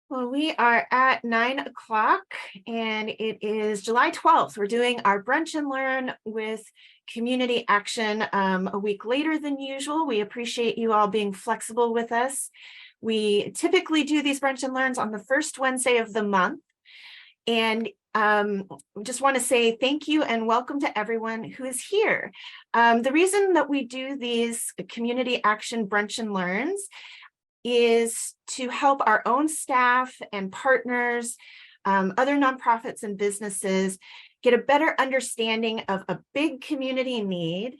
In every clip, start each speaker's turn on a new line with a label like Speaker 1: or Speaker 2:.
Speaker 1: Well, we are at 9 o'clock and it is July 12th. We're doing our brunch and learn with community action a week later than usual. We appreciate you all being flexible with us. We typically do these brunch and learns on the first Wednesday of the month. And just want to say thank you and welcome to everyone who is here. The reason that we do these community action brunch and learns is to help our own staff and partners, other nonprofits and businesses get a better understanding of a big community need.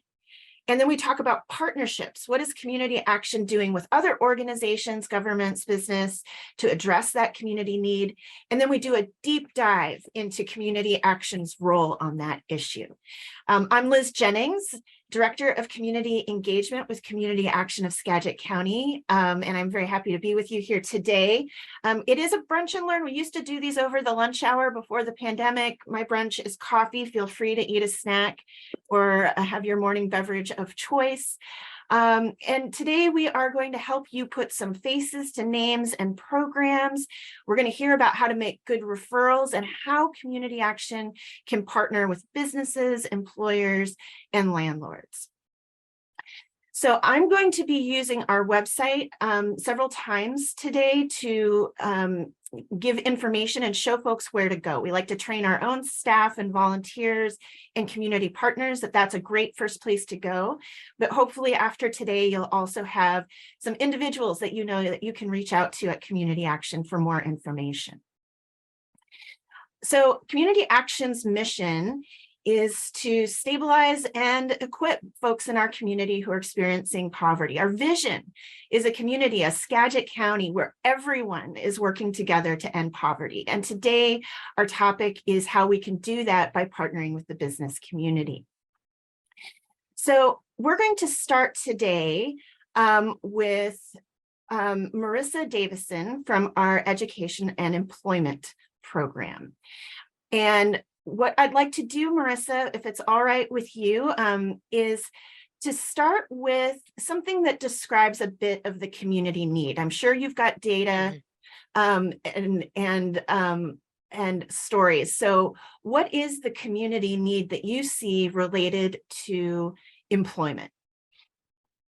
Speaker 1: And then we talk about partnerships. What is community action doing with other organizations, governments, business to address that community need? And then we do a deep dive into community action's role on that issue. I'm Liz Jennings, Director of Community Engagement with Community Action of Skagit County, and I'm very happy to be with you here today. It is a brunch and learn. We used to do these over the lunch hour before the pandemic. My brunch is coffee. Feel free to eat a snack or have your morning beverage of choice. And today we are going to help you put some faces to names and programs. We're going to hear about how to make good referrals and how community action can partner with businesses, employers, and landlords. So I'm going to be using our website several times today to give information and show folks where to go. We like to train our own staff and volunteers and community partners that that's a great first place to go. But hopefully after today, you'll also have some individuals that you know that you can reach out to at Community Action for more information. So Community Action's mission is to stabilize and equip folks in our community who are experiencing poverty. Our vision is a community, a Skagit County, where everyone is working together to end poverty. And today, our topic is how we can do that by partnering with the business community. So we're going to start today with Marissa Davison from our Education and Employment program. And what I'd like to do, Marissa, if it's all right with you, is to start with something that describes a bit of the community need. I'm sure you've got data and stories. So what is the community need that you see related to employment?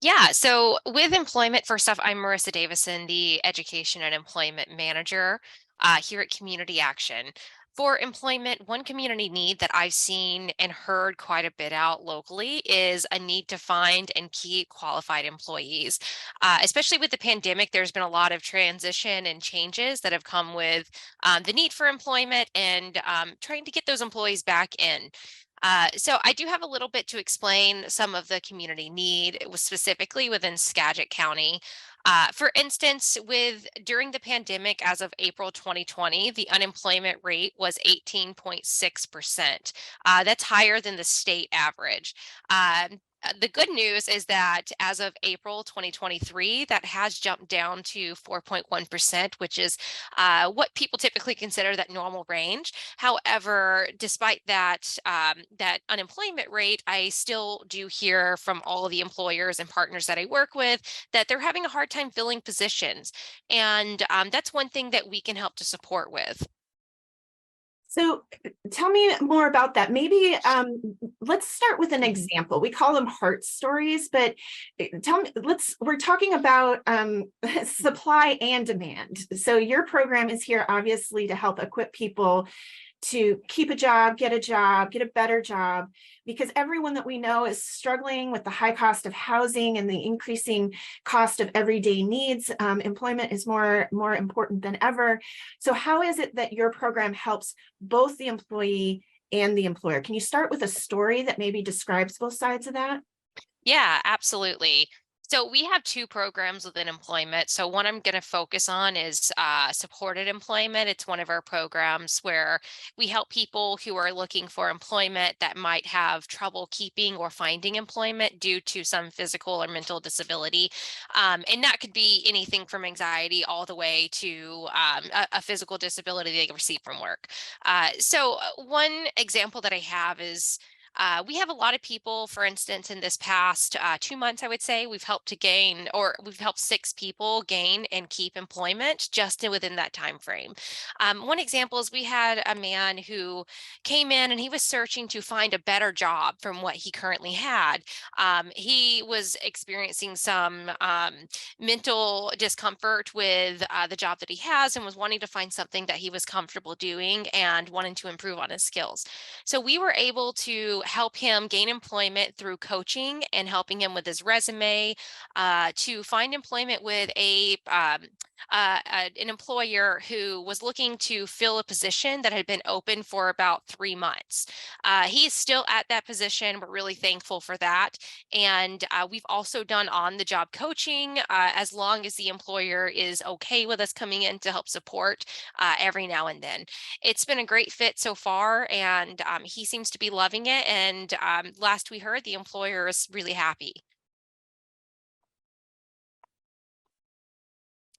Speaker 2: Yeah, so with employment, first off, I'm Marissa Davison, the Education and Employment Manager here at Community Action. For employment, one community need that I've seen and heard quite a bit out locally is a need to find and keep qualified employees. Especially with the pandemic, there's been a lot of transition and changes that have come with the need for employment and trying to get those employees back in. So I do have a little bit to explain some of the community need. It was specifically within Skagit County. For instance, during the pandemic, as of April 2020, the unemployment rate was 18.6%. That's higher than the state average. The good news is that as of April 2023, that has jumped down to 4.1%, which is what people typically consider that normal range. However, despite that that unemployment rate, I still do hear from all of the employers and partners that I work with that they're having a hard time filling positions, and that's one thing that we can help to support with.
Speaker 1: So tell me more about that. Maybe let's start with an example. We call them heart stories, but tell me, we're talking about supply and demand. So your program is here obviously to help equip people to keep a job, get a better job, because everyone that we know is struggling with the high cost of housing and the increasing cost of everyday needs. Employment is more important than ever. So how is it that your program helps both the employee and the employer? Can you start with a story that maybe describes both sides of that?
Speaker 2: Yeah, absolutely. So we have two programs within employment. So one I'm going to focus on is supported employment. It's one of our programs where we help people who are looking for employment that might have trouble keeping or finding employment due to some physical or mental disability. And that could be anything from anxiety all the way to a physical disability they receive from work. So one example that I have is We have a lot of people, for instance, in this past 2 months, I would say, we've helped to gain, or we've helped 6 people gain and keep employment just within that time frame. One example is we had a man who came in and he was searching to find a better job from what he currently had. He was experiencing some mental discomfort with the job that he has and was wanting to find something that he was comfortable doing and wanting to improve on his skills. So we were able to help him gain employment through coaching and helping him with his resume, to find employment with an employer who was looking to fill a position that had been open for about 3 months. He's still at that position. We're really thankful for that. And we've also done on the job coaching, as long as the employer is okay with us coming in to help support every now and then. It's been a great fit so far, and he seems to be loving it. And last we heard, the employer is really happy.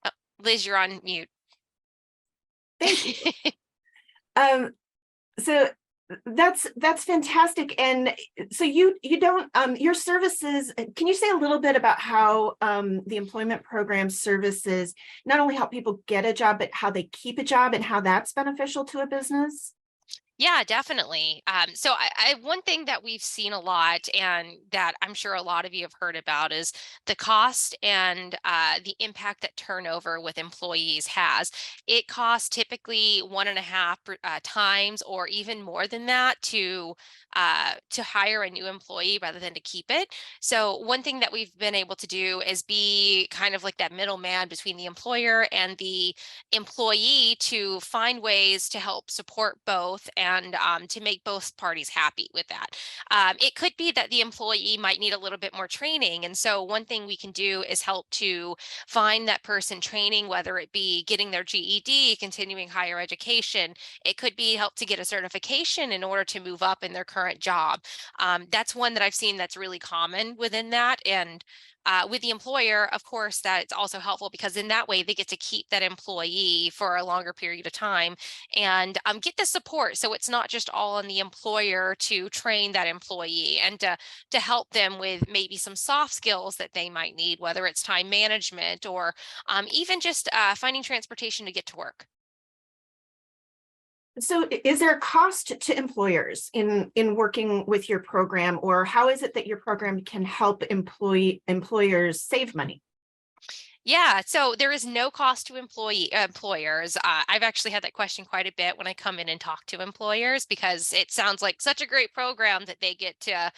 Speaker 2: Oh, Liz, you're on mute.
Speaker 1: Thank you. So that's fantastic. And so you don't your services, can you say a little bit about how the employment program services not only help people get a job, but how they keep a job and how that's beneficial to a business?
Speaker 2: Yeah, definitely. One thing that we've seen a lot, and that I'm sure a lot of you have heard about, is the cost and the impact that turnover with employees has. It costs typically 1.5 times, or even more than that, to hire a new employee rather than to keep it. So one thing that we've been able to do is be kind of like that middleman between the employer and the employee, to find ways to help support both, and to make both parties happy with that. It could be that the employee might need a little bit more training. And so one thing we can do is help to find that person training, whether it be getting their GED, continuing higher education. It could be help to get a certification in order to move up in their current job. That's one that I've seen that's really common within that. And with the employer, of course, that's also helpful, because in that way they get to keep that employee for a longer period of time, and get the support. So it's not just all on the employer to train that employee, and to help them with maybe some soft skills that they might need, whether it's time management, or even just finding transportation to get to work.
Speaker 1: So is there a cost to employers in working with your program, or how is it that your program can help employers save money?
Speaker 2: Yeah, so there is no cost to employers. I've actually had that question quite a bit when I come in and talk to employers, because it sounds like such a great program that they get to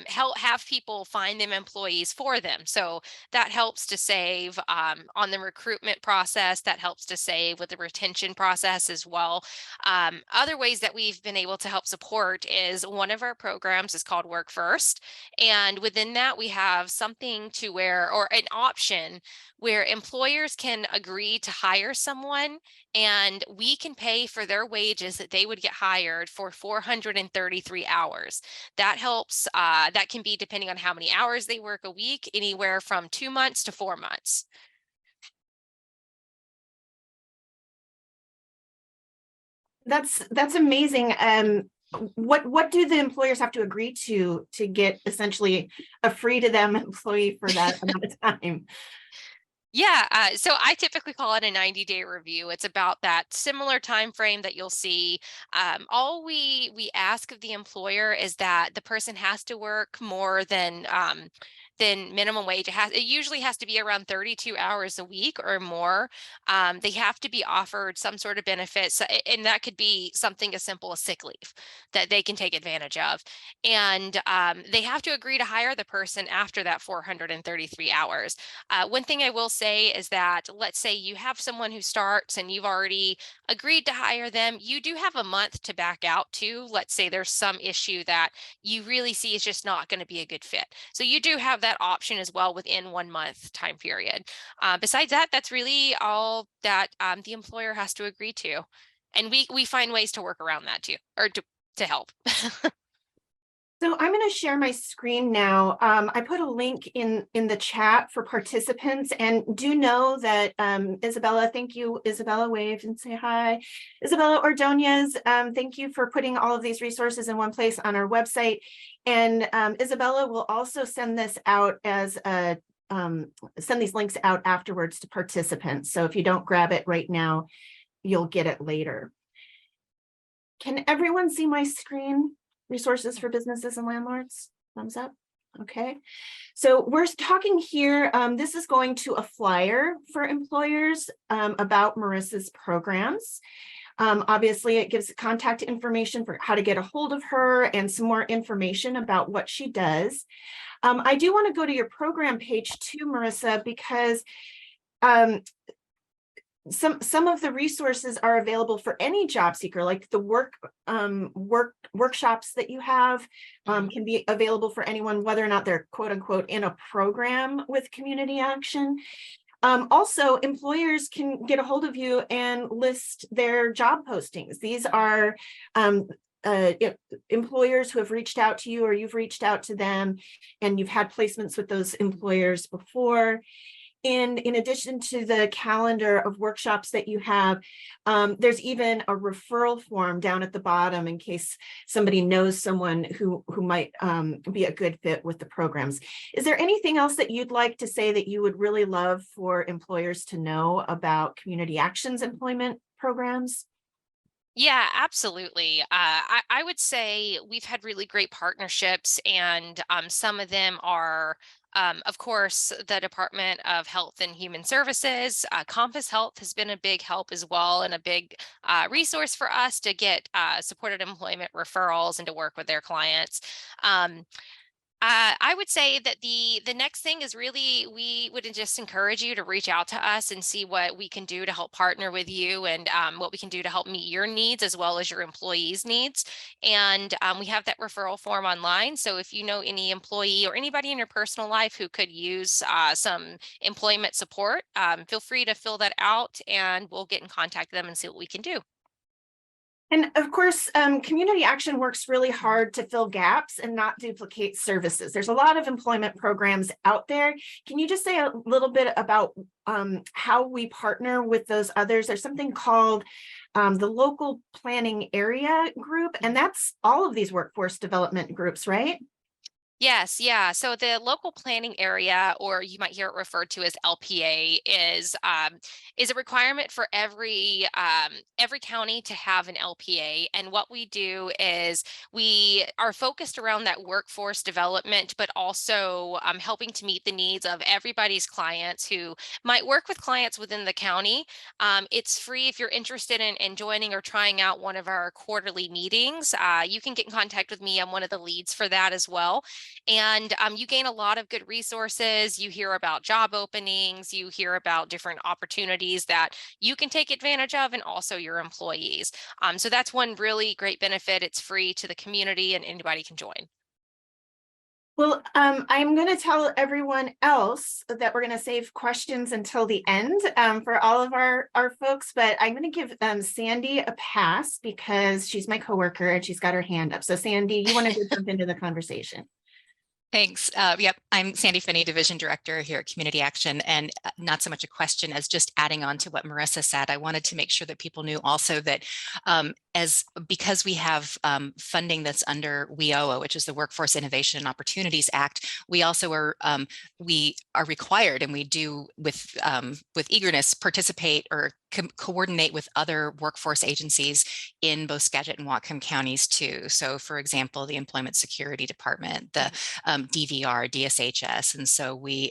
Speaker 2: help have people find them employees for them. So that helps to save on the recruitment process. That helps to save with the retention process as well. Other ways that we've been able to help support is, one of our programs is called Work First, and within that we have something to where, or an option where employers can agree to hire someone, and we can pay for their wages that they would get hired for 433 hours. That helps, that can be, depending on how many hours they work a week, anywhere from 2 months to 4 months.
Speaker 1: That's amazing. What do the employers have to agree to get essentially a free to them employee for that amount of time?
Speaker 2: Yeah, so I typically call it a 90-day review. It's about that similar time frame that you'll see. All we ask of the employer is that the person has to work more than minimum wage. It usually has to be around 32 hours a week or more. They have to be offered some sort of benefits, and that could be something as simple as sick leave that they can take advantage of. And they have to agree to hire the person after that 433 hours. One thing I will say is that, let's say you have someone who starts and you've already agreed to hire them, you do have a month to back out to. Let's say there's some issue that you really see is just not going to be a good fit. So you do have that option as well within 1 month time period. Besides that, that's really all that the employer has to agree to. And we find ways to work around that too, or to help.
Speaker 1: So I'm going to share my screen now. I put a link in the chat for participants, and do know that Isabella, thank you, Isabella, wave and say hi. Isabella Ordonez, thank you for putting all of these resources in one place on our website. And Isabella will also send this out as a send these links out afterwards to participants. So if you don't grab it right now, you'll get it later. Can everyone see my screen? Resources for businesses and landlords, thumbs up. Okay, so we're talking here, this is going to a flyer for employers about Marissa's programs. Obviously, it gives contact information for how to get a hold of her and some more information about what she does. I do want to go to your program page too, Marissa, because some of the resources are available for any job seeker, like the workshops that you have can be available for anyone, whether or not they're quote unquote in a program with community action. Also, employers can get a hold of you and list their job postings. These are employers who have reached out to you, or you've reached out to them and you've had placements with those employers before. And in addition to the calendar of workshops that you have, there's even a referral form down at the bottom in case somebody knows someone who might be a good fit with the programs. Is there anything else that you'd like to say that you would really love for employers to know about Community Action's employment programs?
Speaker 2: Yeah, absolutely. I would say we've had really great partnerships, and some of them are, of course, the Department of Health and Human Services. Compass Health has been a big help as well, and a big resource for us to get supported employment referrals and to work with their clients. I would say that the next thing is really, we would just encourage you to reach out to us and see what we can do to help partner with you, and what we can do to help meet your needs as well as your employees' needs. And we have that referral form online. So if you know any employee or anybody in your personal life who could use some employment support, feel free to fill that out and we'll get in contact with them and see what we can do.
Speaker 1: And of course, community action works really hard to fill gaps and not duplicate services. There's a lot of employment programs out there. Can you just say a little bit about how we partner with those others? There's something called the Local Planning Area Group, and that's all of these workforce development groups, right?
Speaker 2: Yes, yeah. So the local planning area, or you might hear it referred to as LPA, is a requirement for every county to have an LPA. And what we do is we are focused around that workforce development, but also helping to meet the needs of everybody's clients who might work with clients within the county. It's free if you're interested in joining or trying out one of our quarterly meetings. You can get in contact with me. I'm one of the leads for that as well. And you gain a lot of good resources. You hear about job openings, you hear about different opportunities that you can take advantage of, and also your employees. So that's one really great benefit. It's free to the community and anybody can join.
Speaker 1: Well, I'm going to tell everyone else that we're going to save questions until the end for all of our folks, but I'm going to give Sandy a pass because she's my coworker and she's got her hand up. So Sandy, you want to jump into the conversation?
Speaker 3: Thanks. Yep, I'm Sandy Finney, Division Director here at Community Action, and not so much a question as just adding on to what Marissa said. I wanted to make sure that people knew also that because we have funding that's under WIOA, which is the Workforce Innovation and Opportunities Act, we also are required, and we do with eagerness, participate or coordinate with other workforce agencies in both Skagit and Whatcom counties too. So for example, the Employment Security Department, the DVR, DSHS. And so we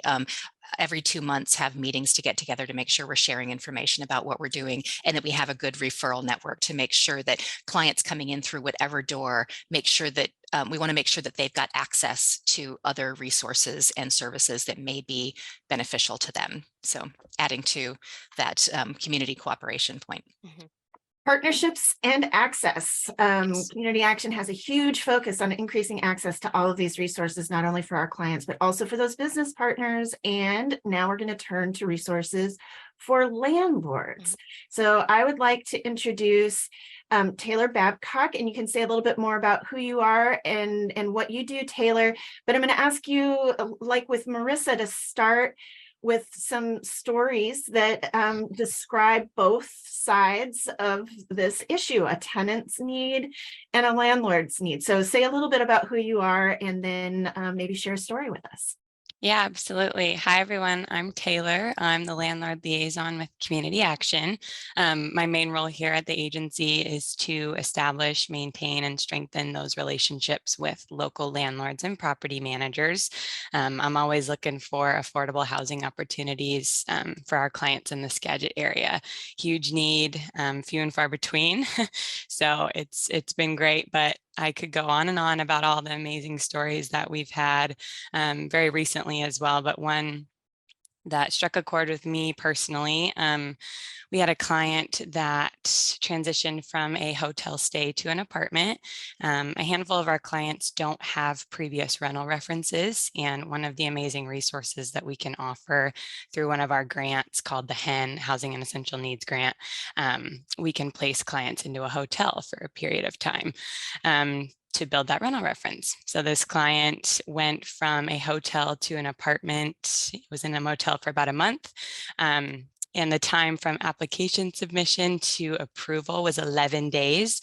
Speaker 3: every 2 months have meetings to get together to make sure we're sharing information about what we're doing, and that we have a good referral network to make sure that clients coming in through whatever door, make sure that we want to make sure that they've got access to other resources and services that may be beneficial to them. So adding to that community cooperation point.
Speaker 2: Mm-hmm.
Speaker 1: Partnerships and access. Community Action has a huge focus on increasing access to all of these resources, not only for our clients, but also for those business partners. And now we're going to turn to resources for landlords. So I would like to introduce Taylor Babcock, and you can say a little bit more about who you are and what you do, Taylor. But I'm going to ask you, like with Marissa, to start with some stories that describe both sides of this issue, a tenant's need and a landlord's need. So say a little bit about who you are, and then maybe share a story with us.
Speaker 4: Yeah, absolutely. Hi, everyone. I'm Taylor. I'm the Landlord Liaison with Community Action. My main role here at the agency is to establish, maintain, and strengthen those relationships with local landlords and property managers. I'm always looking for affordable housing opportunities for our clients in the Skagit area. Huge need, few and far between. So it's been great, but I could go on and on about all the amazing stories that we've had very recently as well. But one that struck a chord with me personally, we had a client that transitioned from a hotel stay to an apartment. A handful of our clients don't have previous rental references, and one of the amazing resources that we can offer through one of our grants called the HEN, Housing and Essential Needs Grant, we can place clients into a hotel for a period of time to build that rental reference. So this client went from a hotel to an apartment. It was in a motel for about a month. And the time from application submission to approval was 11 days.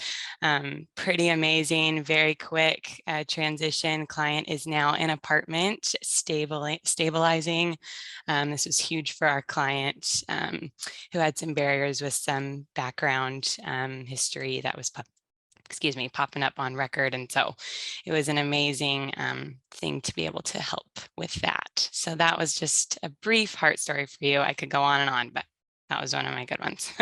Speaker 4: Pretty amazing, very quick transition. Client is now in apartment, stabilizing. This was huge for our client who had some barriers with some background history that was popping up on record. And so it was an amazing thing to be able to help with that. So that was just a brief heart story for you. I could go on and on, but that was one of my good ones.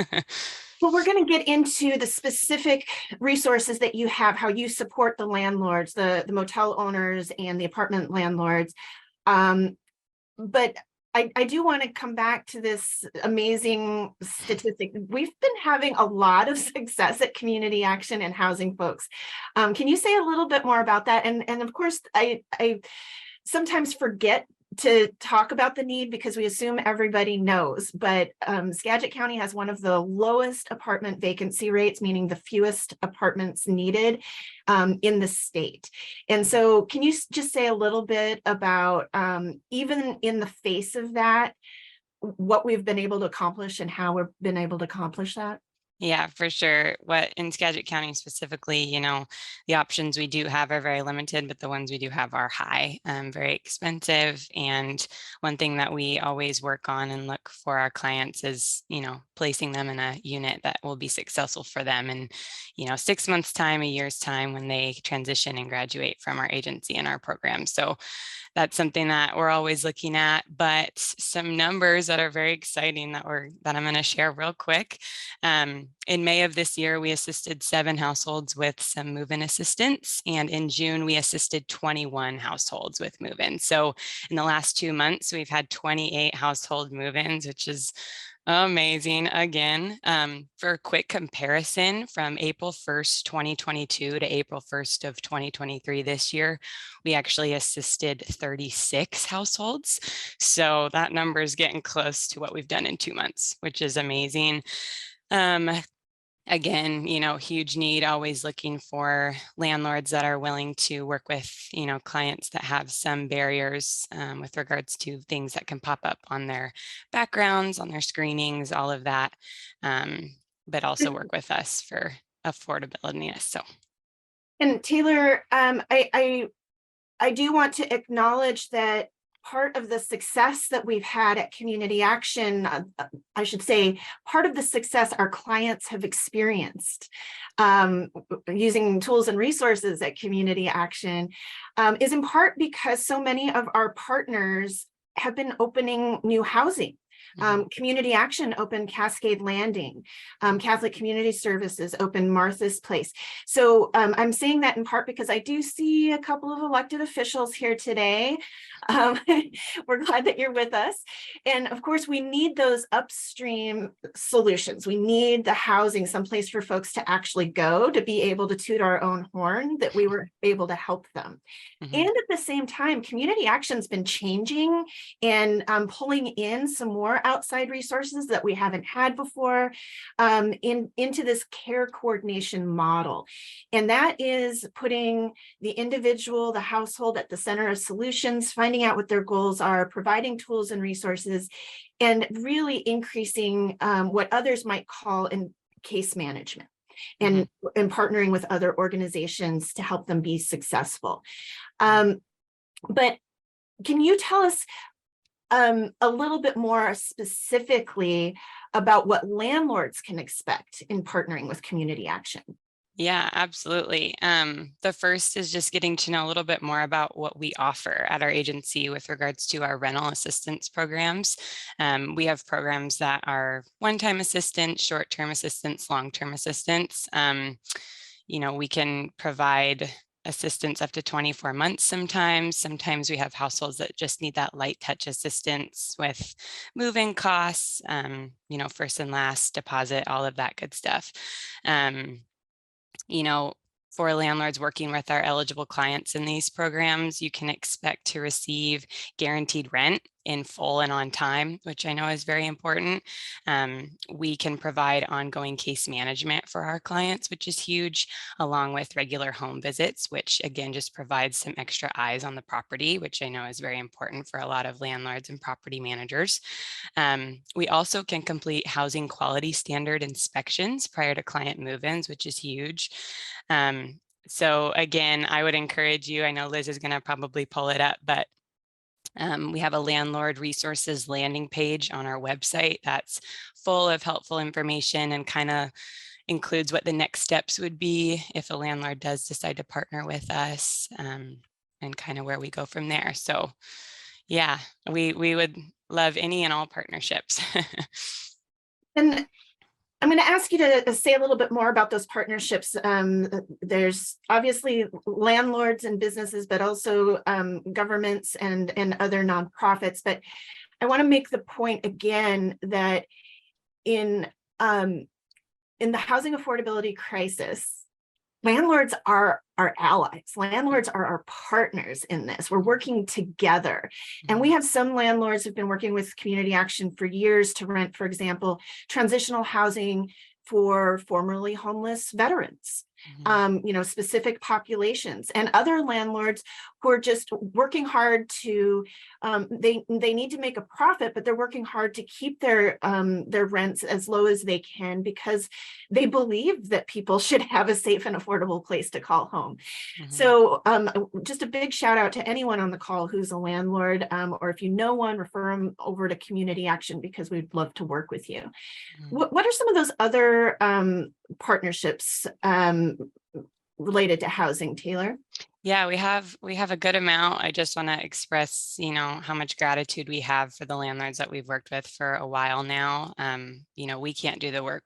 Speaker 1: Well, we're going to get into the specific resources that you have, how you support the landlords, the motel owners and the apartment landlords. But I do want to come back to this amazing statistic. We've been having a lot of success at Community Action and housing folks. Can you say a little bit more about that? And of course, I sometimes forget to talk about the need because we assume everybody knows, but Skagit County has one of the lowest apartment vacancy rates, meaning the fewest apartments needed in the state. And so can you just say a little bit about, even in the face of that, what we've been able to accomplish and how we've been able to accomplish that?
Speaker 4: Yeah, for sure. What in Skagit County specifically, the options we do have are very limited, but the ones we do have are high, very expensive. And one thing that we always work on and look for our clients is, placing them in a unit that will be successful for them in, 6 months time, a year's time when they transition and graduate from our agency and our program. So that's something that we're always looking at, but some numbers that are very exciting that I'm going to share real quick. In May of this year, we assisted 7 households with some move-in assistance, and in June, we assisted 21 households with move-in. So in the last 2 months, we've had 28 household move-ins, which is amazing. Again, for a quick comparison, from April 1st, 2022 to April 1st of 2023 this year, we actually assisted 36 households. So that number is getting close to what we've done in 2 months, which is amazing. Again, huge need, always looking for landlords that are willing to work with, clients that have some barriers with regards to things that can pop up on their backgrounds, on their screenings, all of that, but also work with us for affordability. So.
Speaker 1: And Taylor, I do want to acknowledge that part of the success that we've had at Community Action, I should say, part of the success our clients have experienced using tools and resources at Community Action is in part because so many of our partners have been opening new housing. Community Action opened Cascade Landing. Catholic Community Services opened Martha's Place. So I'm saying that in part because I do see a couple of elected officials here today. We're glad that you're with us. And of course, we need those upstream solutions. We need the housing, someplace for folks to actually go to be able to toot our own horn that we were able to help them. And at the same time, community action's been changing and pulling in some more outside resources that we haven't had before into this care coordination model. And that is putting the individual, the household at the center of solutions, finding out what their goals are, providing tools and resources, and really increasing what others might call in case management. And partnering with other organizations to help them be successful. But can you tell us a little bit more specifically about what landlords can expect in partnering with community action?
Speaker 4: Yeah, absolutely. The first is just getting to know a little bit more about what we offer at our agency with regards to our rental assistance programs. We have programs that are one-time assistance, short-term assistance, long-term assistance. We can provide assistance up to 24 months sometimes. Sometimes we have households that just need that light touch assistance with move-in costs, first and last deposit, all of that good stuff. For landlords working with our eligible clients in these programs, you can expect to receive guaranteed rent in full and on time, which I know is very important. We can provide ongoing case management for our clients, which is huge, along with regular home visits, which again just provides some extra eyes on the property, which I know is very important for a lot of landlords and property managers. We also can complete housing quality standard inspections prior to client move-ins, which is huge. So again, I would encourage you, I know Liz is going to probably pull it up, but we have a landlord resources landing page on our website that's full of helpful information and kind of includes what the next steps would be if a landlord does decide to partner with us, and kind of where we go from there. So yeah, we would love any and all partnerships.
Speaker 1: And I'm going to ask you to say a little bit more about those partnerships. There's obviously landlords and businesses, but also governments and other nonprofits. But I want to make the point again that in the housing affordability crisis, landlords are our allies. Landlords are our partners in this. We're working together. And we have some landlords who've been working with community action for years to rent, for example, transitional housing for formerly homeless veterans, specific populations, and other landlords who are just working hard to, they need to make a profit, but they're working hard to keep their rents as low as they can because they believe that people should have a safe and affordable place to call home. So just a big shout out to anyone on the call who's a landlord, or if you know one, refer them over to community action because we'd love to work with you. What are some of those other partnerships related to housing, Taylor?
Speaker 4: Yeah, we have a good amount. I just want to express, how much gratitude we have for the landlords that we've worked with for a while now. We can't do the work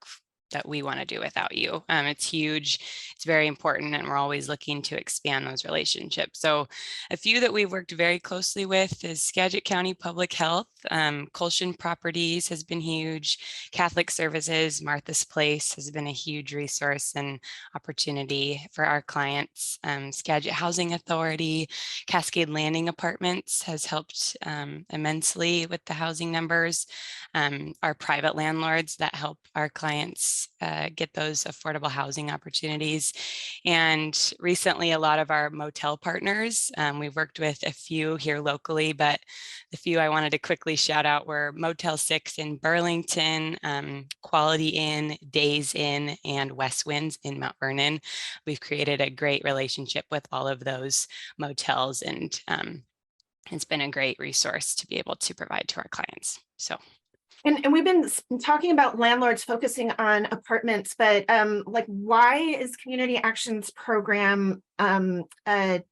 Speaker 4: that we want to do without you. It's huge. It's very important. And we're always looking to expand those relationships. So a few that we've worked very closely with is Skagit County Public Health. Colshan Properties has been huge. Catholic Services, Martha's Place has been a huge resource and opportunity for our clients. Skagit Housing Authority, Cascade Landing Apartments has helped immensely with the housing numbers. Our private landlords that help our clients get those affordable housing opportunities. And recently, a lot of our motel partners, we've worked with a few here locally, but the few I wanted to quickly shout out were Motel 6 in Burlington, Quality Inn, Days Inn, and West Winds in Mount Vernon. We've created a great relationship with all of those motels, and it's been a great resource to be able to provide to our clients. So.
Speaker 1: And we've been talking about landlords focusing on apartments, but why is Community Action's program a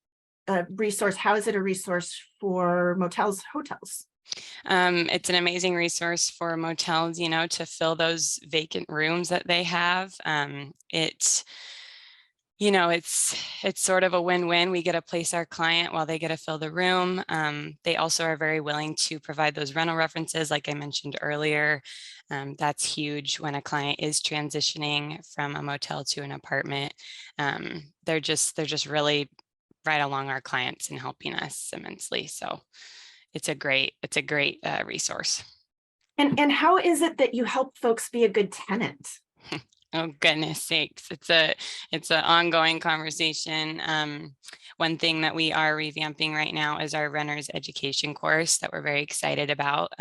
Speaker 1: resource? How is it a resource for motels, hotels?
Speaker 4: It's an amazing resource for motels, to fill those vacant rooms that they have. it's sort of a win-win. We get to place our client while they get to fill the room. They also are very willing to provide those rental references, like I mentioned earlier. That's huge when a client is transitioning from a motel to an apartment. They're just really right along our clients and helping us immensely. So it's a great resource.
Speaker 1: And how is it that you help folks be a good tenant?
Speaker 4: Oh goodness sakes, it's an ongoing conversation. One thing that we are revamping right now is our renters education course that we're very excited about.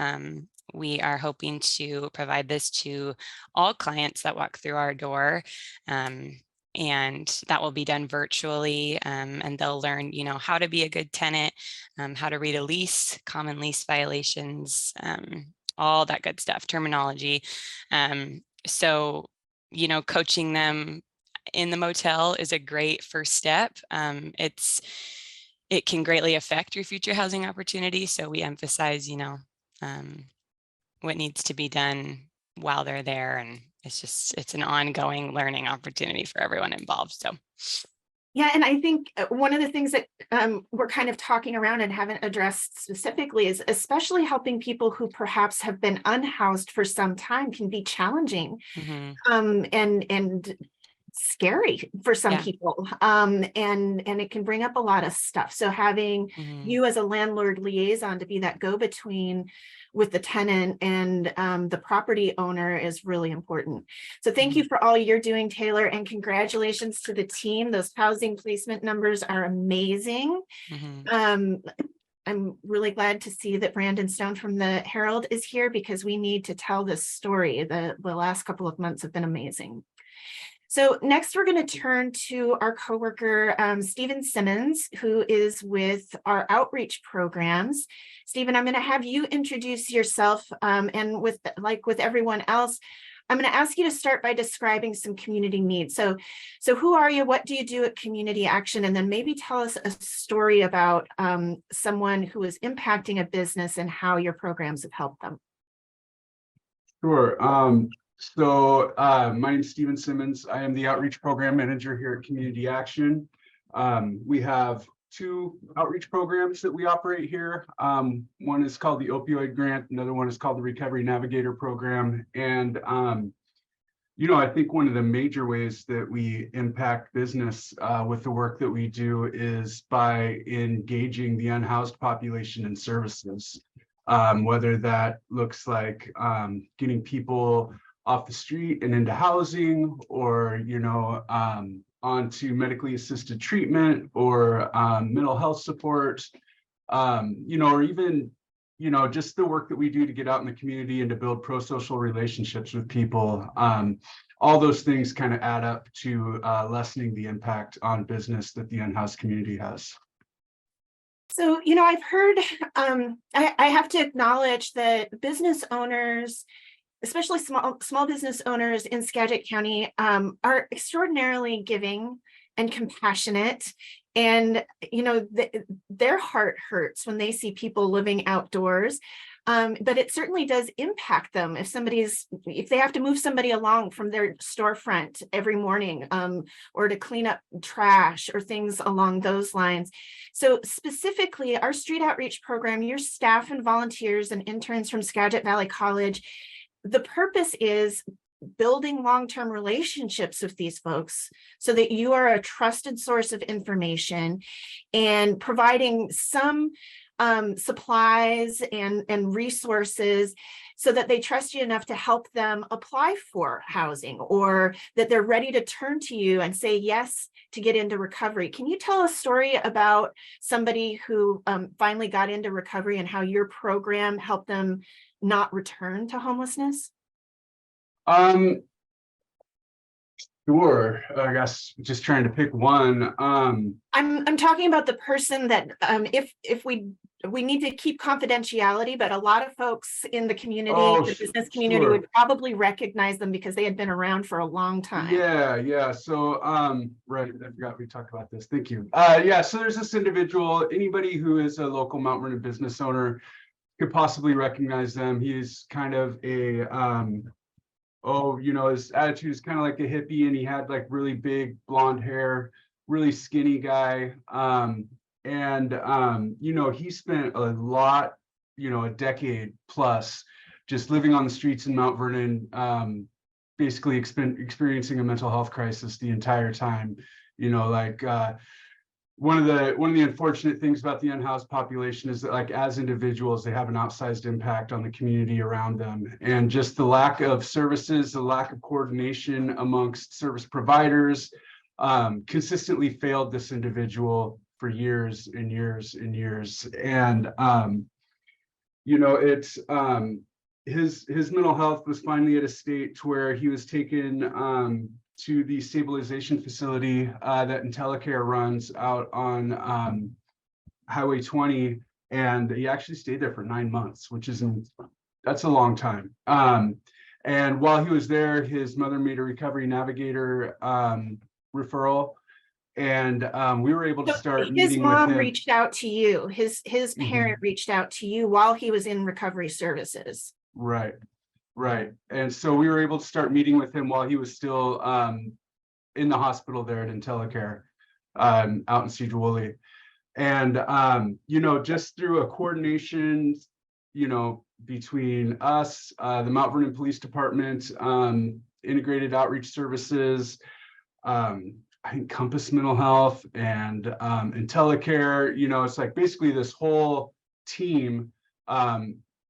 Speaker 4: We are hoping to provide this to all clients that walk through our door. And that will be done virtually, and they'll learn, how to be a good tenant, how to read a lease, common lease violations, all that good stuff, terminology. So coaching them in the motel is a great first step. It can greatly affect your future housing opportunity. So we emphasize, what needs to be done while they're there. And it's an ongoing learning opportunity for everyone involved. So.
Speaker 1: Yeah, and I think one of the things that we're kind of talking around and haven't addressed specifically is especially helping people who perhaps have been unhoused for some time can be challenging. And scary for some people. And it can bring up a lot of stuff. So having you as a landlord liaison to be that go-between with the tenant and the property owner is really important. So thank you for all you're doing, Taylor, and congratulations to the team. Those housing placement numbers are amazing. I'm really glad to see that Brandon Stone from the Herald is here because we need to tell this story. The last couple of months have been amazing. So next, we're going to turn to our coworker, Stephen Simmons, who is with our outreach programs. Stephen, I'm going to have you introduce yourself, and with everyone else, I'm going to ask you to start by describing some community needs. So who are you? What do you do at Community Action? And then maybe tell us a story about someone who is impacting a business and how your programs have helped them.
Speaker 5: Sure. My name is Stephen Simmons. I am the Outreach Program Manager here at Community Action. We have two outreach programs that we operate here. One is called the Opioid Grant. Another one is called the Recovery Navigator Program. And, I think one of the major ways that we impact business with the work that we do is by engaging the unhoused population in services, whether that looks like getting people off the street and into housing, or onto medically assisted treatment, or mental health support, or even just the work that we do to get out in the community and to build pro-social relationships with people. All those things kind of add up to lessening the impact on business that the unhoused community has.
Speaker 1: So, I've heard, I have to acknowledge that business owners, especially small business owners in Skagit County, are extraordinarily giving and compassionate. And, their heart hurts when they see people living outdoors. But it certainly does impact them if they have to move somebody along from their storefront every morning, or to clean up trash or things along those lines. So specifically, our street outreach program, your staff and volunteers and interns from Skagit Valley College, the purpose is building long-term relationships with these folks so that you are a trusted source of information and providing some supplies and resources so that they trust you enough to help them apply for housing, or that they're ready to turn to you and say yes to get into recovery. Can you tell a story about somebody who finally got into recovery and how your program helped them not return to homelessness?
Speaker 5: Sure. I guess just trying to pick one.
Speaker 1: I'm talking about the person that if we need to keep confidentiality, but a lot of folks in the community, the business community, would probably recognize them because they had been around for a long time.
Speaker 5: Yeah. So right, I forgot we talked about this. Thank you. So there's this individual. Anybody who is a local Mount Vernon business owner could possibly recognize them. He's kind of a oh, you know, his attitude is kind of like a hippie, and he had like really big blonde hair, really skinny guy. You know, he spent a lot, you know, a decade plus just living on the streets in Mount Vernon, basically experiencing a mental health crisis the entire time. You know, like one of the unfortunate things about the unhoused population is that, like, as individuals, they have an outsized impact on the community around them, and just the lack of services, the lack of coordination amongst service providers, consistently failed this individual for years and years and years. And you know, it's his mental health was finally at a state to where he was taken to the stabilization facility that IntelliCare runs out on Highway 20, and he actually stayed there for 9 months, which that's a long time. And while he was there, his mother made a recovery navigator referral, and we were able to start
Speaker 1: His
Speaker 5: meeting with
Speaker 1: mom
Speaker 5: him.
Speaker 1: reached out to you. His parent reached out to you while he was in recovery services.
Speaker 5: Right. Right. And so we were able to start meeting with him while he was still in the hospital there at IntelliCare out in Sedro-Woolley. And, you know, just through a coordination, you know, between us, the Mount Vernon Police Department, Integrated Outreach Services, I think Compass Mental Health, and IntelliCare, you know, it's like basically this whole team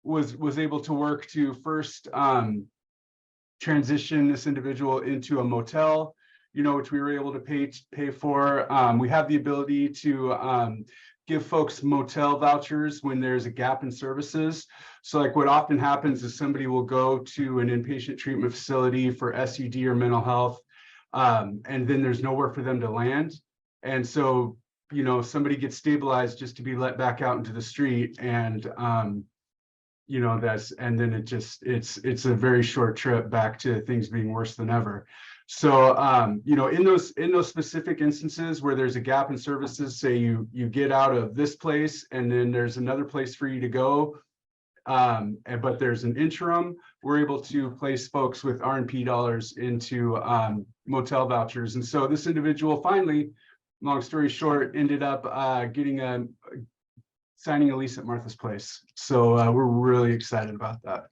Speaker 5: was able to work to first transition this individual into a motel, you know, which we were able to pay for. We have the ability to give folks motel vouchers when there's a gap in services. So like what often happens is somebody will go to an inpatient treatment facility for SUD or mental health, and then there's nowhere for them to land. And so, you know, somebody gets stabilized just to be let back out into the street, and you know, and then it's a very short trip back to things being worse than ever. So you know, in those specific instances where there's a gap in services, say you get out of this place and then there's another place for you to go, but there's an interim, we're able to place folks with R&P dollars into motel vouchers. And so this individual finally, long story short, ended up signing a lease at Martha's Place. So we're really excited about that.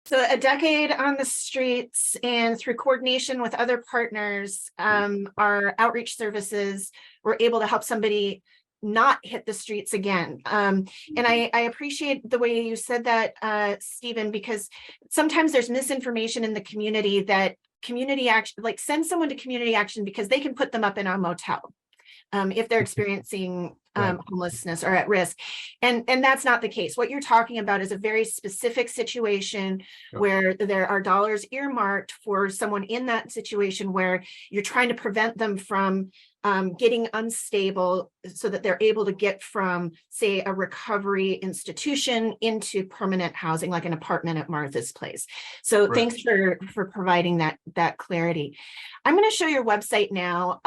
Speaker 1: So a decade on the streets, and through coordination with other partners, our outreach services were able to help somebody not hit the streets again. And I appreciate the way you said that, Stephen, because sometimes there's misinformation in the community that community action, like send someone to community action because they can put them up in a motel if they're experiencing homelessness or at risk. And that's not the case. What you're talking about is a very specific situation where there are dollars earmarked for someone in that situation where you're trying to prevent them from getting unstable so that they're able to get from, say, a recovery institution into permanent housing, like an apartment at Martha's Place. So thanks for providing that clarity. I'm going to show your website now,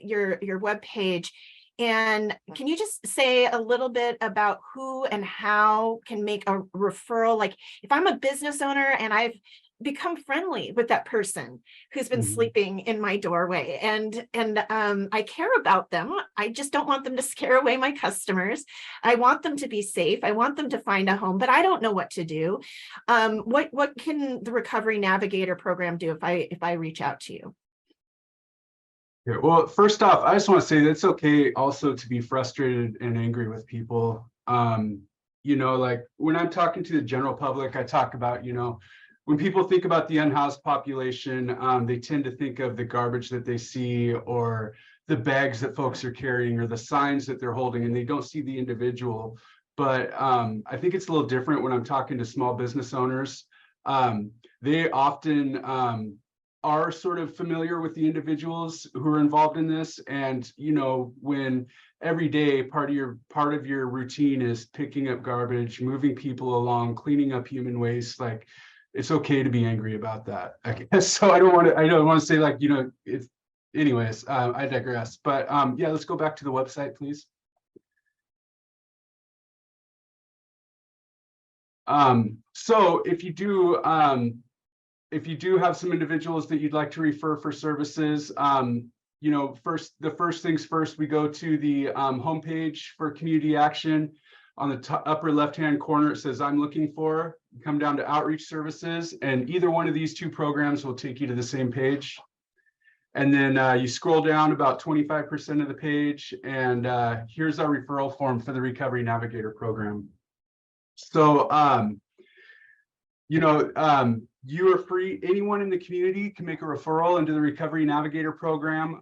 Speaker 1: your webpage. And can you just say a little bit about who and how can make a referral? Like if I'm a business owner and I've become friendly with that person who's been sleeping in my doorway, and I care about them. I just don't want them to scare away my customers. I want them to be safe. I want them to find a home, but I don't know what to do. What can the Recovery Navigator program do if I reach out to you?
Speaker 5: Yeah, well, first off, I just want to say that it's okay also to be frustrated and angry with people. You know, like when I'm talking to the general public, I talk about, you know, when people think about the unhoused population, they tend to think of the garbage that they see, or the bags that folks are carrying, or the signs that they're holding, and they don't see the individual. But I think it's a little different when I'm talking to small business owners. They often are sort of familiar with the individuals who are involved in this. And, you know, when every day part of your routine is picking up garbage, moving people along, cleaning up human waste, like it's okay to be angry about that, I guess. So I don't want to say, like, you know, it's, anyways, I digress. But yeah, let's go back to the website, please. So if you do if you do have some individuals that you'd like to refer for services, you know, the first things first, we go to the homepage for community action. On the upper left-hand corner, it says I'm looking for. You come down to outreach services, and either one of these two programs will take you to the same page. And then you scroll down about 25% of the page, and here's our referral form for the Recovery Navigator program. So, you know, you are free. Anyone in the community can make a referral into the Recovery Navigator program.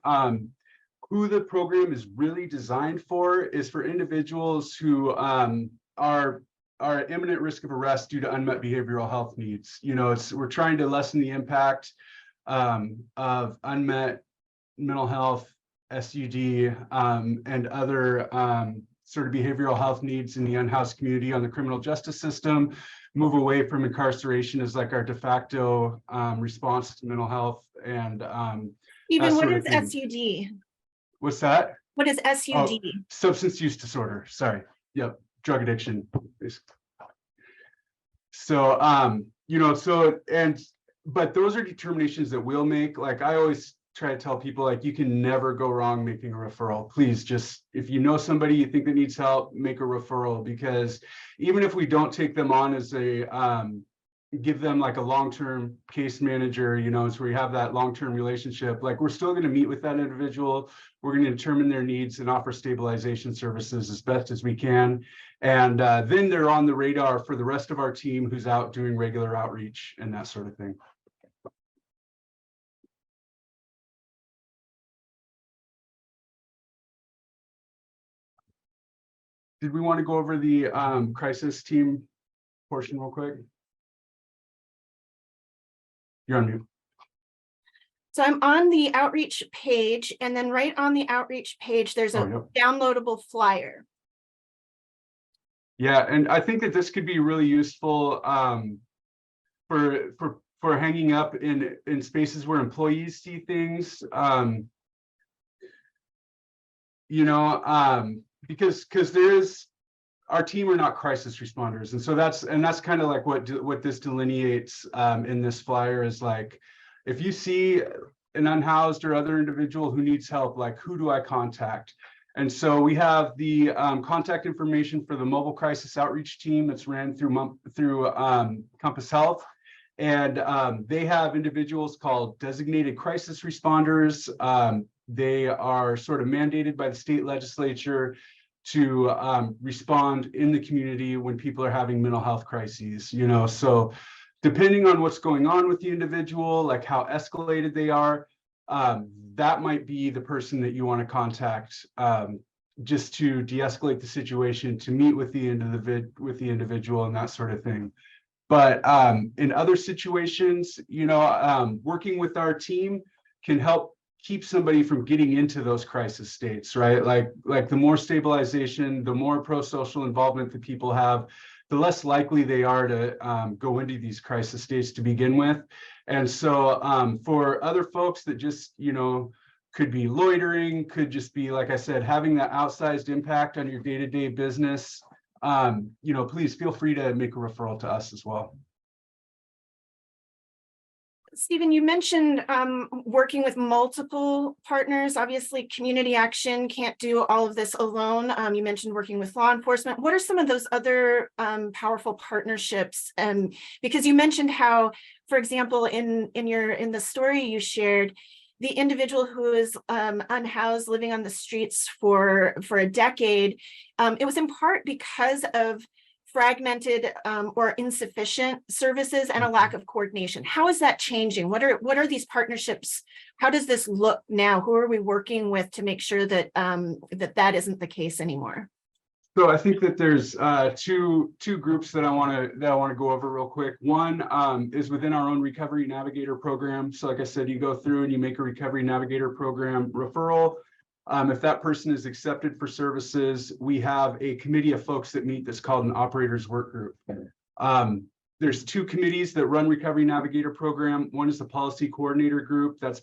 Speaker 5: Who the program is really designed for is for individuals who are at imminent risk of arrest due to unmet behavioral health needs. You know, we're trying to lessen the impact of unmet mental health, SUD, and other sort of behavioral health needs in the unhoused community on the criminal justice system. Move away from incarceration as like our de facto response to mental health. And
Speaker 1: Even what is SUD?
Speaker 5: What's that?
Speaker 1: What is SUD?
Speaker 5: Oh, substance use disorder. Sorry. Yep. Drug addiction. So, you know, but those are determinations that we'll make. Like I always try to tell people, like, you can never go wrong making a referral. Please just, if you know somebody you think that needs help, make a referral, because even if we don't take them on as a, give them like a long-term case manager, you know, so we have that long-term relationship, like we're still going to meet with that individual. We're going to determine their needs and offer stabilization services as best as we can. And then they're on the radar for the rest of our team who's out doing regular outreach and that sort of thing. Did we want to go over the crisis team portion real quick? You're on mute.
Speaker 1: So I'm on the outreach page, and then right on the outreach page, there's a downloadable flyer.
Speaker 5: Yeah, and I think that this could be really useful for hanging up in spaces where employees see things. You know, because our team are not crisis responders, and so that's kind of like what this delineates in this flyer is like, if you see an unhoused or other individual who needs help, like who do I contact? And so we have the contact information for the mobile crisis outreach team that's ran through Compass Health, and they have individuals called designated crisis responders. They are sort of mandated by the state legislature to respond in the community when people are having mental health crises, you know. So depending on what's going on with the individual, like how escalated they are, that might be the person that you want to contact just to de-escalate the situation, to meet with the individual and that sort of thing. But in other situations, you know, working with our team can help keep somebody from getting into those crisis states, right? Like the more stabilization, the more pro-social involvement that people have, the less likely they are to go into these crisis states to begin with. And so for other folks that just, you know, could be loitering, could just be, like I said, having that outsized impact on your day-to-day business, you know, please feel free to make a referral to us as well.
Speaker 1: Stephen, you mentioned working with multiple partners. Obviously, community action can't do all of this alone. You mentioned working with law enforcement. What are some of those other powerful partnerships? Because you mentioned how, for example, in the story you shared, the individual who is unhoused, living on the streets for a decade, it was in part because of fragmented or insufficient services and a lack of coordination. How is that changing? What are these partnerships? How does this look now? Who are we working with to make sure that that isn't the case anymore?
Speaker 5: So I think that there's two groups that I want to go over real quick. One is within our own Recovery Navigator program. So like I said, you go through and you make a Recovery Navigator program referral. If that person is accepted for services, we have a committee of folks that meet that's called an operators work group. there's two committees that run Recovery Navigator program. One is the policy coordinator group that's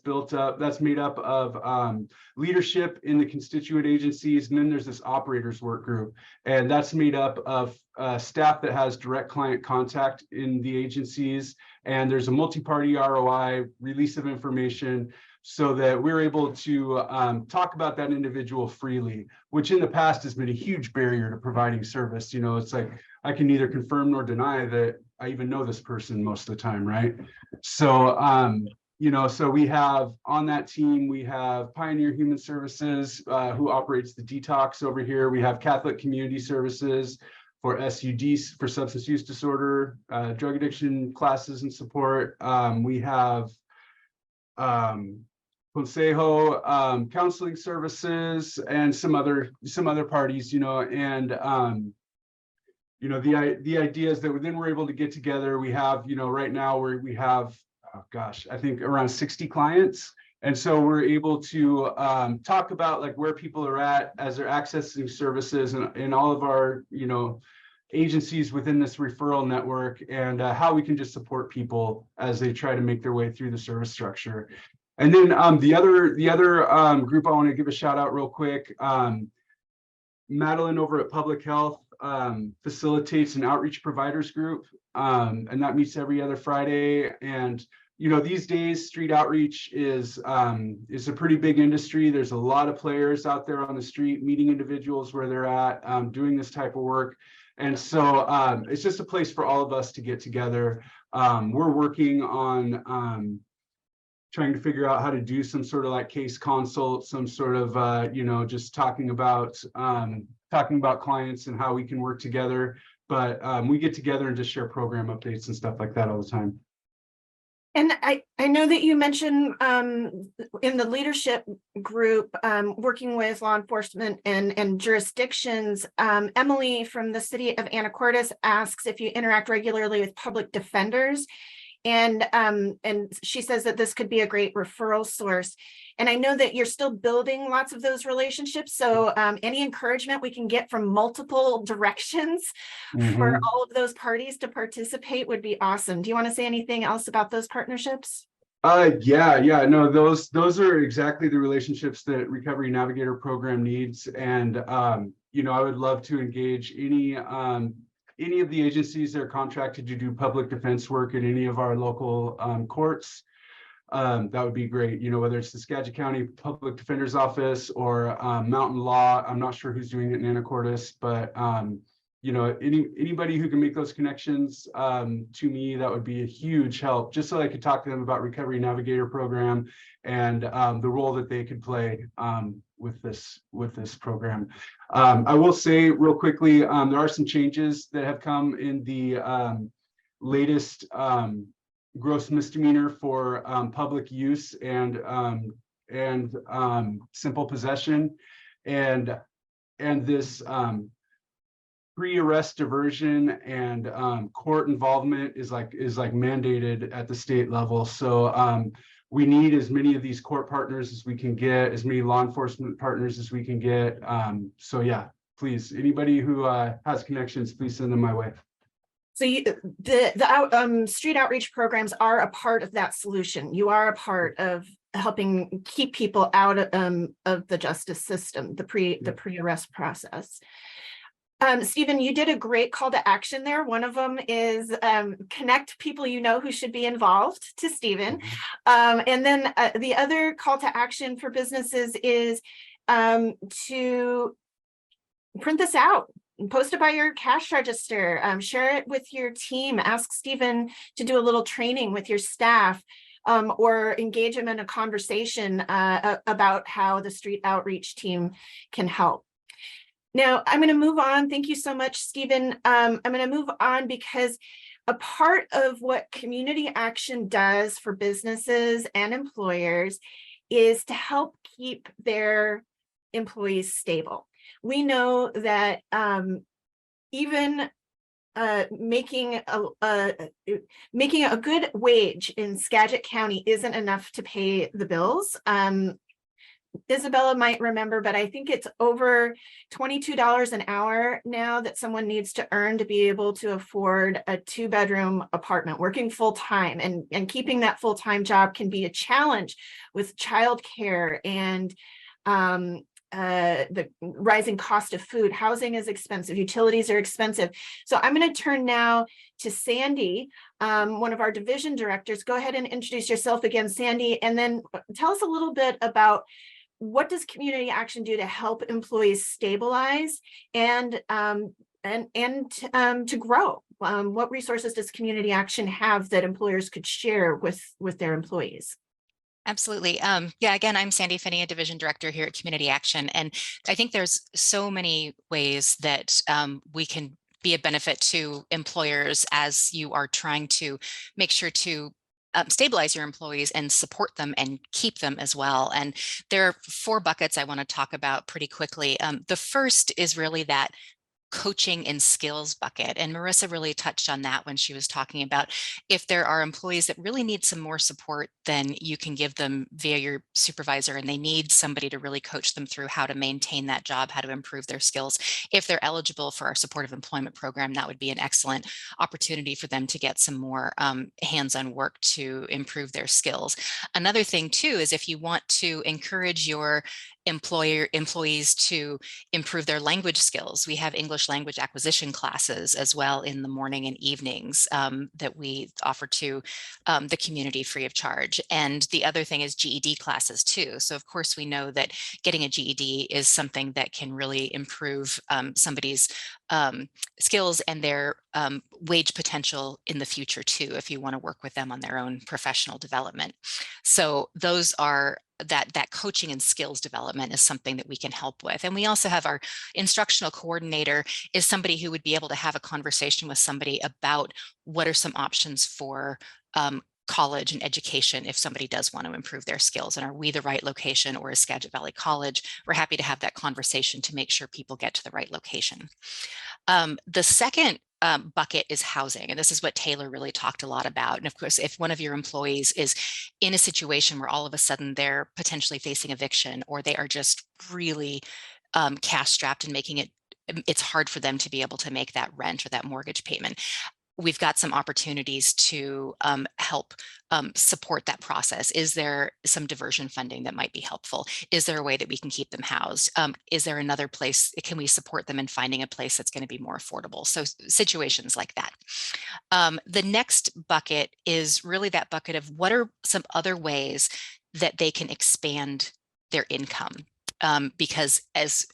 Speaker 5: made up of leadership in the constituent agencies. And then there's this operators work group, and that's made up of staff that has direct client contact in the agencies. And there's a multi-party ROI, release of information, so that we're able to talk about that individual freely, which in the past has been a huge barrier to providing service. You know, it's like, I can neither confirm nor deny that I even know this person most of the time, right? So, you know, so we have on that team, we have Pioneer Human Services, who operates the detox over here. We have Catholic Community Services for SUDs, for substance use disorder, drug addiction classes and support. We have Consejo counseling services, and some other parties, you know, and you know, the idea is that then we're able to get together. We have, you know, right now we have, oh gosh, I think around 60 clients. And so we're able to talk about like where people are at as they're accessing services and all of our, you know, agencies within this referral network, and how we can just support people as they try to make their way through the service structure. And then the other group I want to give a shout out real quick. Madeline over at Public Health facilitates an outreach providers group, and that meets every other Friday. And you know, these days street outreach is a pretty big industry. There's a lot of players out there on the street meeting individuals where they're at, doing this type of work. And so it's just a place for all of us to get together. We're working on trying to figure out how to do some sort of like case consult, some sort of you know, just talking about clients and how we can work together. But we get together and just share program updates and stuff like that all the time.
Speaker 1: And I know that you mentioned in the leadership group, working with law enforcement and jurisdictions. Emily from the city of Anacortes asks if you interact regularly with public defenders. And she says that this could be a great referral source. And I know that you're still building lots of those relationships. So any encouragement we can get from multiple directions for all of those parties to participate would be awesome. Do you want to say anything else about those partnerships?
Speaker 5: Yeah, no, those are exactly the relationships that Recovery Navigator program needs. And you know, I would love to engage any of the agencies that are contracted to do public defense work in any of our local courts. That would be great. You know, whether it's the Skagit County Public Defender's Office or Mountain Law. I'm not sure who's doing it in Anacortes, but you know, anybody who can make those connections to me, that would be a huge help, just so I could talk to them about Recovery Navigator program and the role that they could play with this program. I will say real quickly, there are some changes that have come in the latest gross misdemeanor for public use and simple possession, and this pre-arrest diversion and court involvement is mandated at the state level. So we need as many of these court partners as we can get, as many law enforcement partners as we can get. So yeah, please, anybody who has connections, please send them my way.
Speaker 1: So the street outreach programs are a part of that solution. You are a part of helping keep people out of the justice system, the pre-arrest process. Stephen, you did a great call to action there. One of them is connect people you know who should be involved to Stephen. And then the other call to action for businesses is to print this out and post it by your cash register, share it with your team, ask Stephen to do a little training with your staff, or engage him in a conversation about how the street outreach team can help. Now, I'm going to move on. Thank you so much, Stephen. I'm going to move on because a part of what community action does for businesses and employers is to help keep their employees stable. We know that even making a good wage in Skagit County isn't enough to pay the bills. Isabella might remember, but I think it's over $22 an hour now that someone needs to earn to be able to afford a 2-bedroom apartment, working full time, and keeping that full-time job can be a challenge with childcare and the rising cost of food. Housing is expensive, utilities are expensive. So I'm going to turn now to Sandy, one of our division directors. Go ahead and introduce yourself again, Sandy, and then tell us a little bit about what does community action do to help employees stabilize and to grow. What resources does community action have that employers could share with their employees?
Speaker 3: Absolutely. Yeah, again, I'm Sandy Finney, a division director here at Community Action. And I think there's so many ways that we can be a benefit to employers as you are trying to make sure to stabilize your employees and support them and keep them as well. And there are 4 buckets I want to talk about pretty quickly. The first is really that coaching and skills bucket. And Marissa really touched on that when she was talking about if there are employees that really need some more support, then you can give them via your supervisor, and they need somebody to really coach them through how to maintain that job, how to improve their skills. If they're eligible for our supportive employment program, that would be an excellent opportunity for them to get some more hands-on work to improve their skills. Another thing too is if you want to encourage your employees to improve their language skills. We have English language acquisition classes as well in the morning and evenings that we offer to the community free of charge. And the other thing is GED classes too. So of course we know that getting a GED is something that can really improve somebody's skills and their wage potential in the future too, if you want to work with them on their own professional development. So those are that coaching and skills development is something that we can help with. And we also have our instructional coordinator is somebody who would be able to have a conversation with somebody about what are some options for college and education if somebody does want to improve their skills, and are we the right location, or is Skagit Valley College? We're happy to have that conversation to make sure people get to the right location. The second bucket is housing. And this is what Taylor really talked a lot about. And of course, if one of your employees is in a situation where all of a sudden they're potentially facing eviction, or they are just really cash strapped and making it's hard for them to be able to make that rent or that mortgage payment, we've got some opportunities to help support that process. Is there some diversion funding that might be helpful? Is there a way that we can keep them housed? Is there another place? Can we support them in finding a place that's going to be more affordable? So situations like that. The next bucket is really that bucket of what are some other ways that they can expand their income? Because as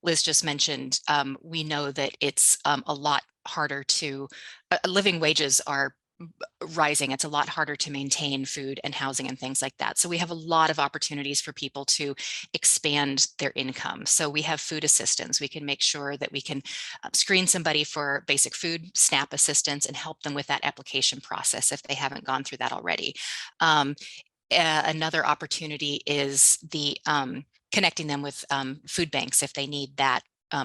Speaker 3: Liz just mentioned, we know that it's a lot harder to, living wages are rising. It's a lot harder to maintain food and housing and things like that. So we have a lot of opportunities for people to expand their income. So we have food assistance. We can make sure that we can screen somebody for basic food SNAP assistance and help them with that application process if they haven't gone through that already. Another opportunity is the connecting them with food banks if they need that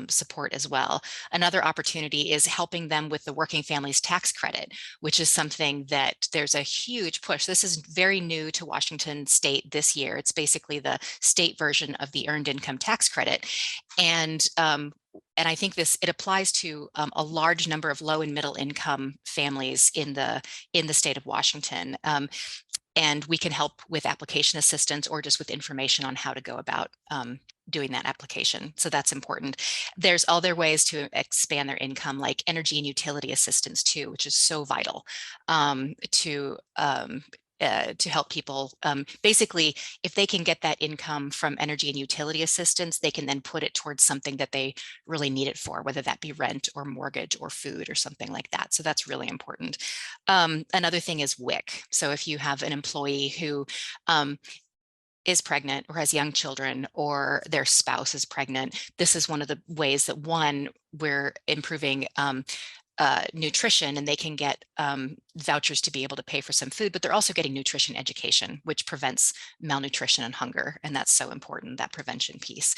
Speaker 3: support as well. Another opportunity is helping them with the Working Families Tax Credit, which is something that there's a huge push. This is very new to Washington State this year. It's basically the state version of the Earned Income Tax Credit. And I think it applies to a large number of low and middle income families in the state of Washington. And we can help with application assistance or just with information on how to go about doing that application. So that's important. There's other ways to expand their income, like energy and utility assistance too, which is so vital to help people. Basically, if they can get that income from energy and utility assistance, they can then put it towards something that they really need it for, whether that be rent or mortgage or food or something like that. So that's really important. Another thing is WIC. So if you have an employee who is pregnant or has young children, or their spouse is pregnant, this is one of the ways that, one, we're improving nutrition, and they can get vouchers to be able to pay for some food, but they're also getting nutrition education, which prevents malnutrition and hunger. And that's so important, that prevention piece.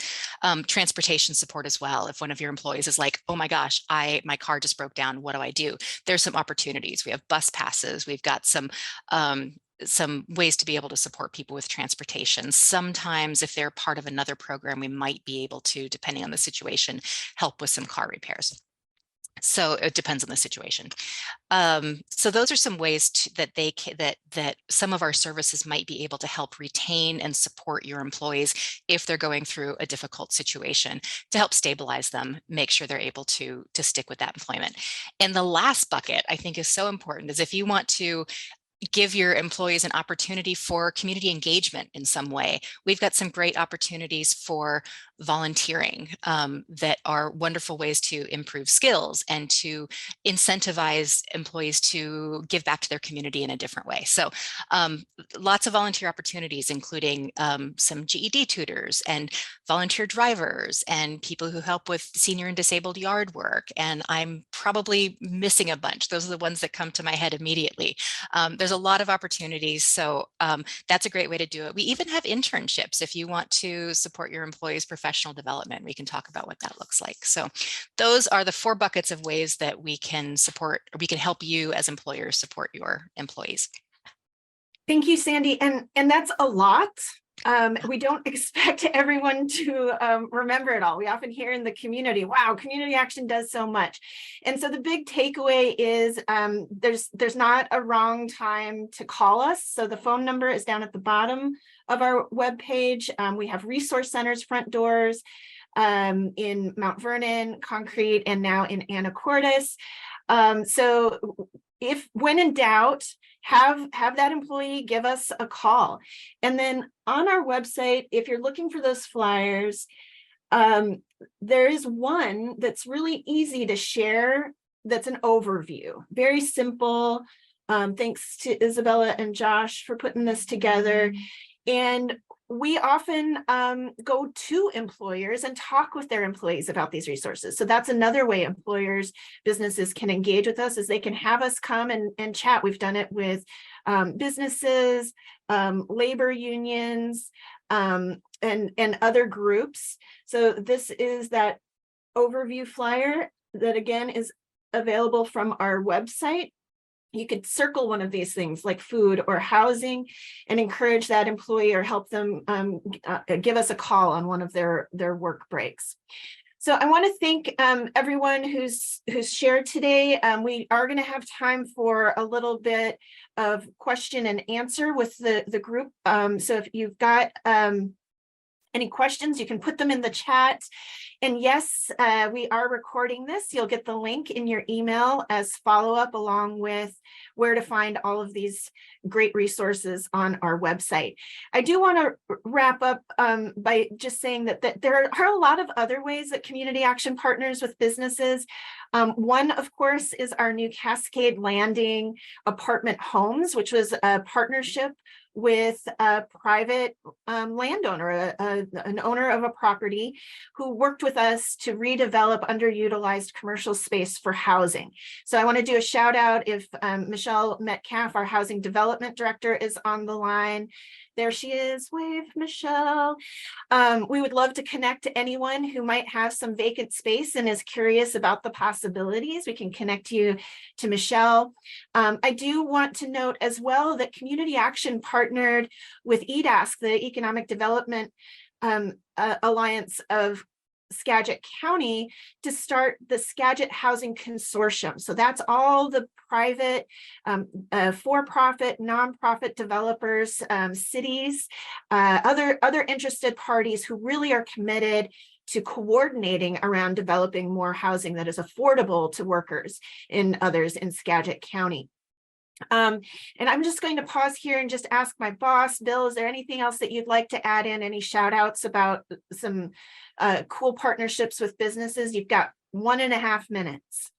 Speaker 3: Transportation support as well. If one of your employees is like, oh my gosh, my car just broke down, what do I do? There's some opportunities. We have bus passes. We've got some some ways to be able to support people with transportation. Sometimes if they're part of another program, we might be able to, depending on the situation, help with some car repairs. So it depends on the situation. So those are some ways that some of our services might be able to help retain and support your employees if they're going through a difficult situation, to help stabilize them, make sure they're able to stick with that employment. And the last bucket I think is so important is if you want to give your employees an opportunity for community engagement in some way. We've got some great opportunities for volunteering that are wonderful ways to improve skills and to incentivize employees to give back to their community in a different way. So lots of volunteer opportunities, including some GED tutors and volunteer drivers and people who help with senior and disabled yard work. And I'm probably missing a bunch. Those are the ones that come to my head immediately. There's a lot of opportunities. So that's a great way to do it. We even have internships if you want to support your employees' professional development. We can talk about what that looks like. So those are the 4 buckets of ways that we can support, or we can help you as employers support your employees.
Speaker 1: Thank you, Sandy. And that's a lot. We don't expect everyone to remember it all. We often hear in the community, wow, community action does so much. And so the big takeaway is there's not a wrong time to call us. So the phone number is down at the bottom of our webpage. We have resource centers, front doors in Mount Vernon, Concrete, and now in Anacortes. So when in doubt, have that employee give us a call. And then on our website, if you're looking for those flyers, there is one that's really easy to share. That's an overview, very simple. Thanks to Isabella and Josh for putting this together. And we often go to employers and talk with their employees about these resources. So that's another way employers, businesses can engage with us, is they can have us come and chat. We've done it with businesses, labor unions, and other groups. So this is that overview flyer that again is available from our website. You could circle one of these things like food or housing and encourage that employee or help them give us a call on one of their work breaks. So I want to thank everyone who's shared today. We are going to have time for a little bit of question and answer with the group. So if you've got any questions, you can put them in the chat. And yes, we are recording this. You'll get the link in your email as follow-up, along with where to find all of these great resources on our website. I do want to wrap up by just saying that there are a lot of other ways that community action partners with businesses. One, of course, is our new Cascade Landing apartment homes, which was a partnership with a private landowner, an owner of a property, who worked with us to redevelop underutilized commercial space for housing. So I want to do a shout out if Michelle Metcalf, our housing development director, is on the line. There she is. Wave, Michelle. We would love to connect to anyone who might have some vacant space and is curious about the possibilities. We can connect you to Michelle. I do want to note as well that Community Action partnered with EDASC, the Economic Development Alliance of Skagit County, to start the Skagit Housing Consortium. So that's all the private, for-profit, nonprofit developers, cities, other interested parties who really are committed to coordinating around developing more housing that is affordable to workers and others in Skagit County. And I'm just going to pause here and just ask my boss, Bill, is there anything else that you'd like to add in? Any shout outs about some cool partnerships with businesses? You've got 1.5 minutes.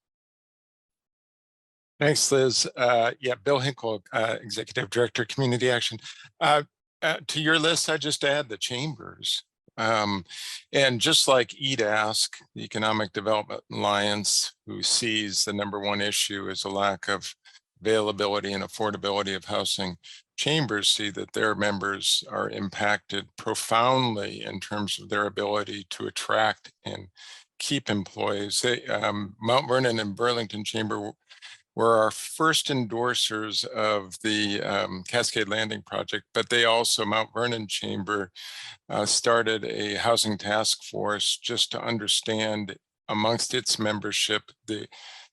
Speaker 6: Thanks, Liz. Yeah, Bill Hinkle, Executive Director, Community Action. To your list, I just add the chambers. And just like EDASC, the Economic Development Alliance, who sees the #1 issue is a lack of availability and affordability of housing, chambers see that their members are impacted profoundly in terms of their ability to attract and keep employees. Mount Vernon and Burlington Chamber were our first endorsers of the Cascade Landing project, but they also, Mount Vernon Chamber, started a housing task force just to understand amongst its membership the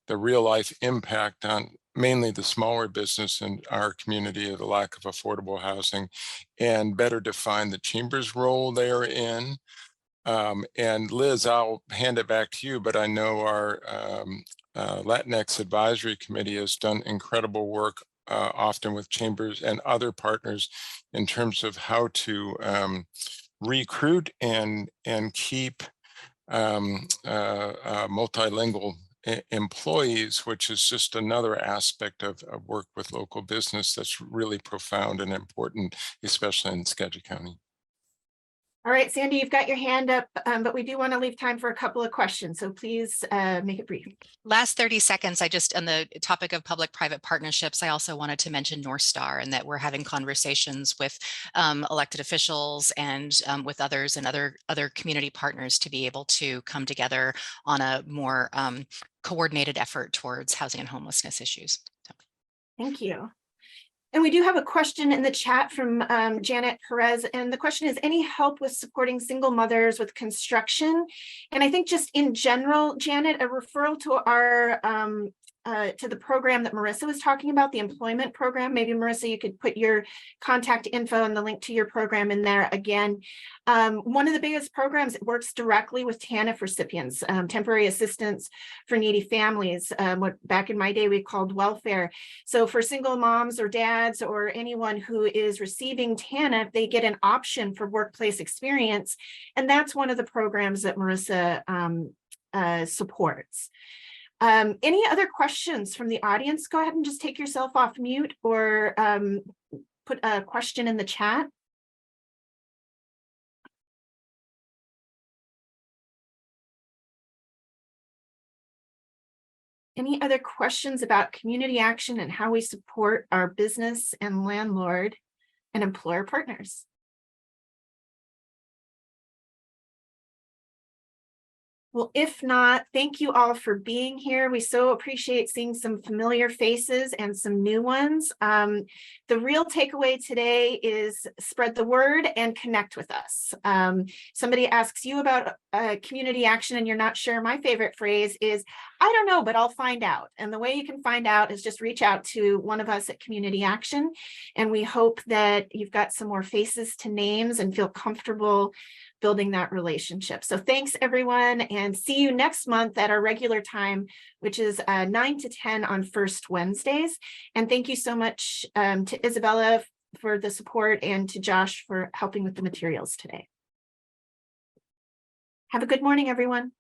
Speaker 6: real life impact on mainly the smaller business in our community of the lack of affordable housing, and better define the chamber's role therein. And Liz, I'll hand it back to you, but I know our Latinx Advisory Committee has done incredible work often with chambers and other partners in terms of how to recruit and keep multilingual employees, which is just another aspect of work with local business that's really profound and important, especially in Skagit County.
Speaker 1: All right, Sandy, you've got your hand up, but we do want to leave time for a couple of questions, so please make it brief.
Speaker 3: Last 30 seconds, I just, on the topic of public-private partnerships, I also wanted to mention North Star, and that we're having conversations with elected officials and with others and other community partners to be able to come together on a more coordinated effort towards housing and homelessness issues. So.
Speaker 1: Thank you. And we do have a question in the chat from Janet Perez, and the question is, any help with supporting single mothers with construction? And I think just in general, Janet, a referral to our to the program that Marissa was talking about, the employment program. Maybe Marissa, you could put your contact info and the link to your program in there again. One of the biggest programs that works directly with TANF recipients, temporary assistance for needy families, what back in my day we called welfare. So for single moms or dads or anyone who is receiving TANF, they get an option for workplace experience. And that's one of the programs that Marissa supports. Any other questions from the audience? Go ahead and just take yourself off mute or put a question in the chat. Any other questions about community action and how we support our business and landlord and employer partners? Well, if not, thank you all for being here. We so appreciate seeing some familiar faces and some new ones. The real takeaway today is spread the word and connect with us. Somebody asks you about community action and you're not sure. My favorite phrase is, I don't know, but I'll find out. And the way you can find out is just reach out to one of us at Community Action. And we hope that you've got some more faces to names and feel comfortable building that relationship. So thanks everyone, and see you next month at our regular time, which is 9 to 10 on first Wednesdays. And thank you so much to Isabella for the support and to Josh for helping with the materials today. Have a good morning, everyone.